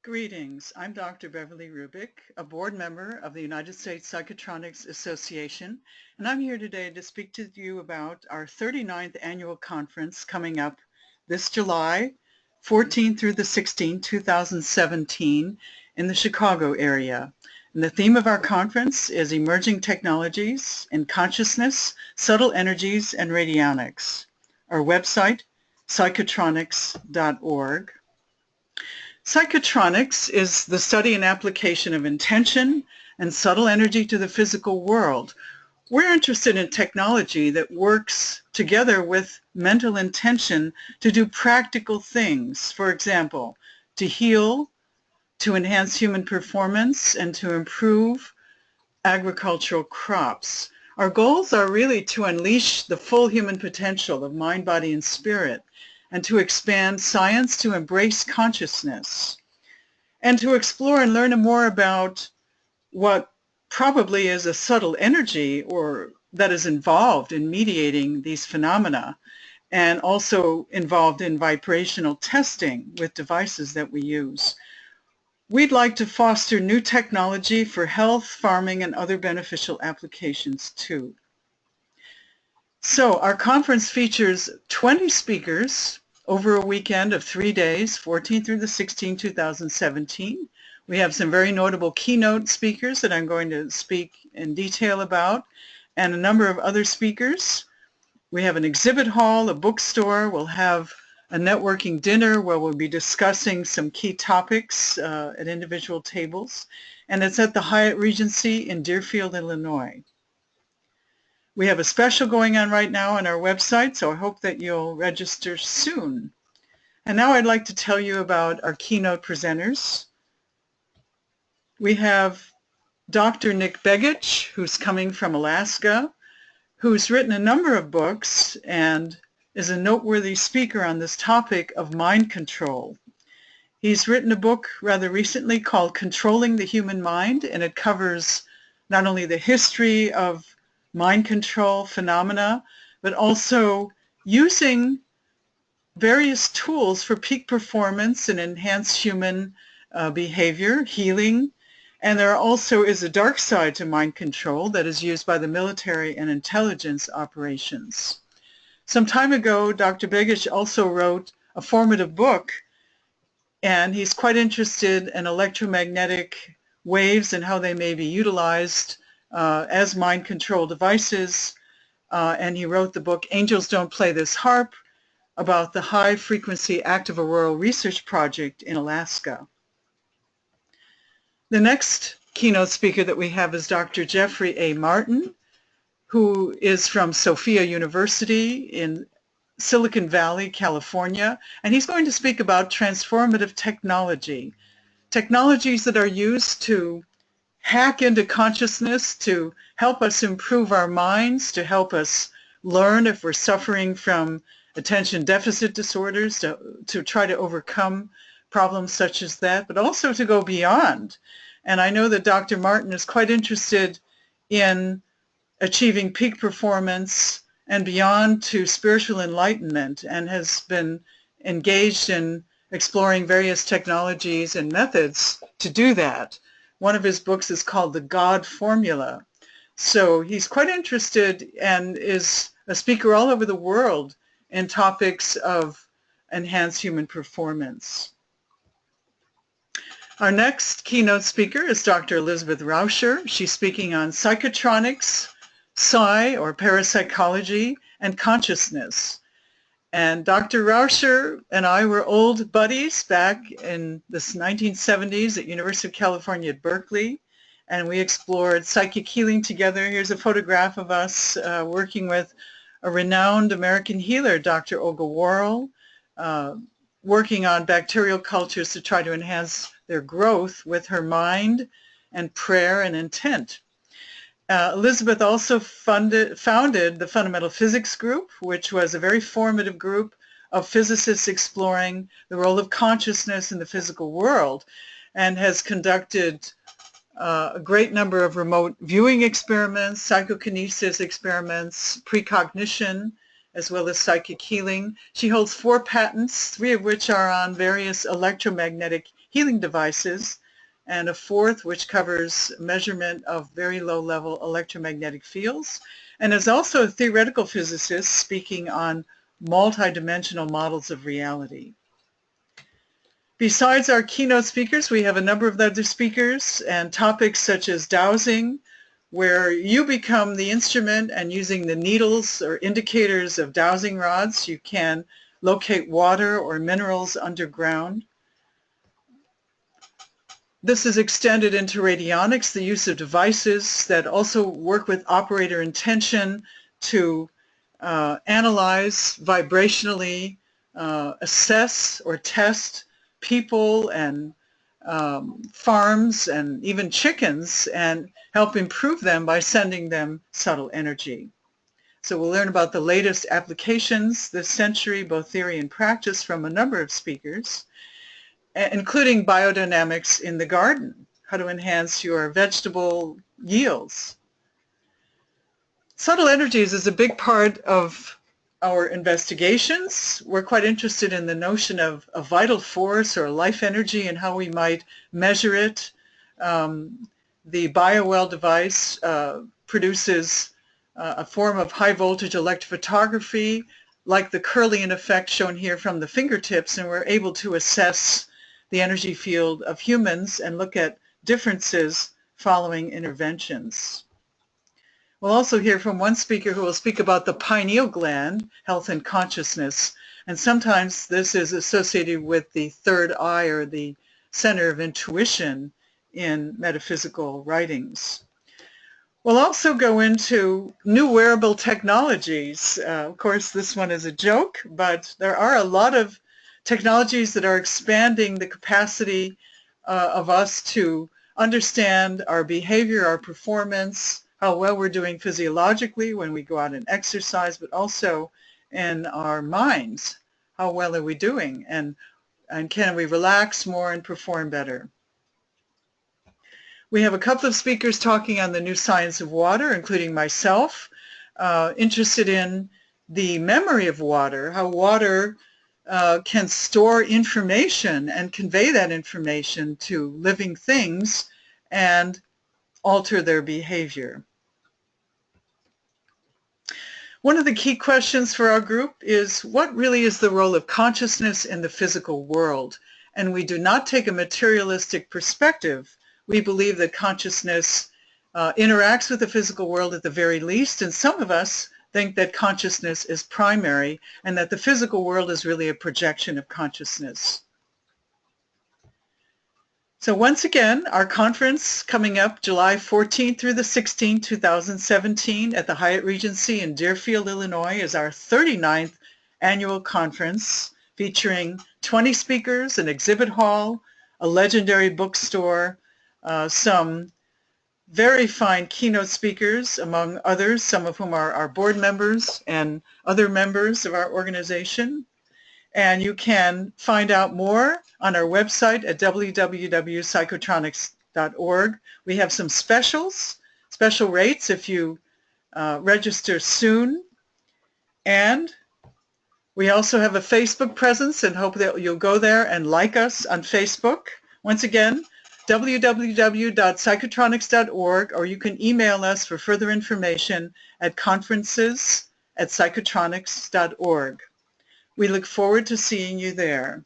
Greetings. I'm Dr. Beverly Rubik, a board member of the United States Psychotronics Association, and I'm here today to speak to you about our 39th annual conference coming up this July 14th through the 16th, 2017 in the Chicago area. And the theme of our conference is Emerging Technologies in Consciousness, Subtle Energies, and Radionics. Our website, psychotronics.org. Psychotronics is the study and application of intention and subtle energy to the physical world. We're interested in technology that works together with mental intention to do practical things. For example, to heal, to enhance human performance, and to improve agricultural crops. Our goals are really to unleash the full human potential of mind, body, and spirit, and to expand science to embrace consciousness, and to explore and learn more about what probably is a subtle energy or that is involved in mediating these phenomena, and also involved in vibrational testing with devices that we use. We'd like to foster new technology for health, farming, and other beneficial applications too. So our conference features 20 speakers over a weekend of 3 days, 14th through the 16th, 2017. We have some very notable keynote speakers that I'm going to speak in detail about, and a number of other speakers. We have an exhibit hall, a bookstore. We'll have a networking dinner where we'll be discussing some key topics at individual tables, and it's at the Hyatt Regency in Deerfield, Illinois. We have a special going on right now on our website, so I hope that you'll register soon. And now I'd like to tell you about our keynote presenters. We have Dr. Nick Begich, who's coming from Alaska, who's written a number of books and is a noteworthy speaker on this topic of mind control. He's written a book rather recently called Controlling the Human Mind, and it covers not only the history of mind control phenomena, but also using various tools for peak performance and enhanced human behavior, healing. And there also is a dark side to mind control that is used by the military and intelligence operations. Some time ago, Dr. Begich also wrote a formative book, and he's quite interested in electromagnetic waves and how they may be utilized as mind control devices, and he wrote the book Angels Don't Play This Harp about the high frequency active auroral research project in Alaska. The next keynote speaker that we have is Dr. Jeffrey A. Martin, who is from Sophia University in Silicon Valley, California, and he's going to speak about transformative technology, technologies that are used to hack into consciousness to help us improve our minds, to help us learn if we're suffering from attention deficit disorders, to try to overcome problems such as that, but also to go beyond. And I know that Dr. Martin is quite interested in achieving peak performance and beyond to spiritual enlightenment, and has been engaged in exploring various technologies and methods to do that. One of his books is called The God Formula. So he's quite interested and is a speaker all over the world in topics of enhanced human performance. Our next keynote speaker is Dr. Elizabeth Rauscher. She's speaking on psychotronics, psi or parapsychology, and consciousness. And Dr. Rauscher and I were old buddies back in the 1970s at University of California at Berkeley, and we explored psychic healing together. Here's a photograph of us working with a renowned American healer, Dr. Olga Worrell, working on bacterial cultures to try to enhance their growth with her mind and prayer and intent. Elizabeth also founded the Fundamental Physics Group, which was a very formative group of physicists exploring the role of consciousness in the physical world, and has conducted a great number of remote viewing experiments, psychokinesis experiments, precognition, as well as psychic healing. She holds 4 patents, 3 of which are on various electromagnetic healing devices, and a 4th which covers measurement of very low-level electromagnetic fields, and is also a theoretical physicist speaking on multidimensional models of reality. Besides our keynote speakers, we have a number of other speakers and topics such as dowsing, where you become the instrument, and using the needles or indicators of dowsing rods, you can locate water or minerals underground. This is extended into radionics, the use of devices that also work with operator intention to analyze vibrationally, assess or test people and farms and even chickens, and help improve them by sending them subtle energy. So we'll learn about the latest applications this century, both theory and practice, from a number of speakers, including biodynamics in the garden, how to enhance your vegetable yields. Subtle energies is a big part of our investigations. We're quite interested in the notion of a vital force or life energy and how we might measure it. The BioWell device produces a form of high voltage electrophotography, like the Kirlian effect shown here from the fingertips, and we're able to assess the energy field of humans and look at differences following interventions. We'll also hear from one speaker who will speak about the pineal gland, health and consciousness, and sometimes this is associated with the third eye or the center of intuition in metaphysical writings. We'll also go into new wearable technologies. Of course, this one is a joke, but there are a lot of technologies that are expanding the capacity of us to understand our behavior, our performance, how well we're doing physiologically when we go out and exercise, but also in our minds. How well are we doing? And can we relax more and perform better? We have a couple of speakers talking on the new science of water, including myself, interested in the memory of water, how water can store information and convey that information to living things and alter their behavior. One of the key questions for our group is, what really is the role of consciousness in the physical world? And we do not take a materialistic perspective. We believe that consciousness interacts with the physical world at the very least, and some of us think that consciousness is primary and that the physical world is really a projection of consciousness. So once again, our conference coming up July 14th through the 16th, 2017 at the Hyatt Regency in Deerfield, Illinois is our 39th annual conference featuring 20 speakers, an exhibit hall, a legendary bookstore, some very fine keynote speakers, among others, some of whom are our board members and other members of our organization. And you can find out more on our website at www.psychotronics.org. We have some special rates if you register soon. And we also have a Facebook presence and hope that you'll go there and like us on Facebook. Once again, www.psychotronics.org, or you can email us for further information at conferences@psychotronics.org. We look forward to seeing you there.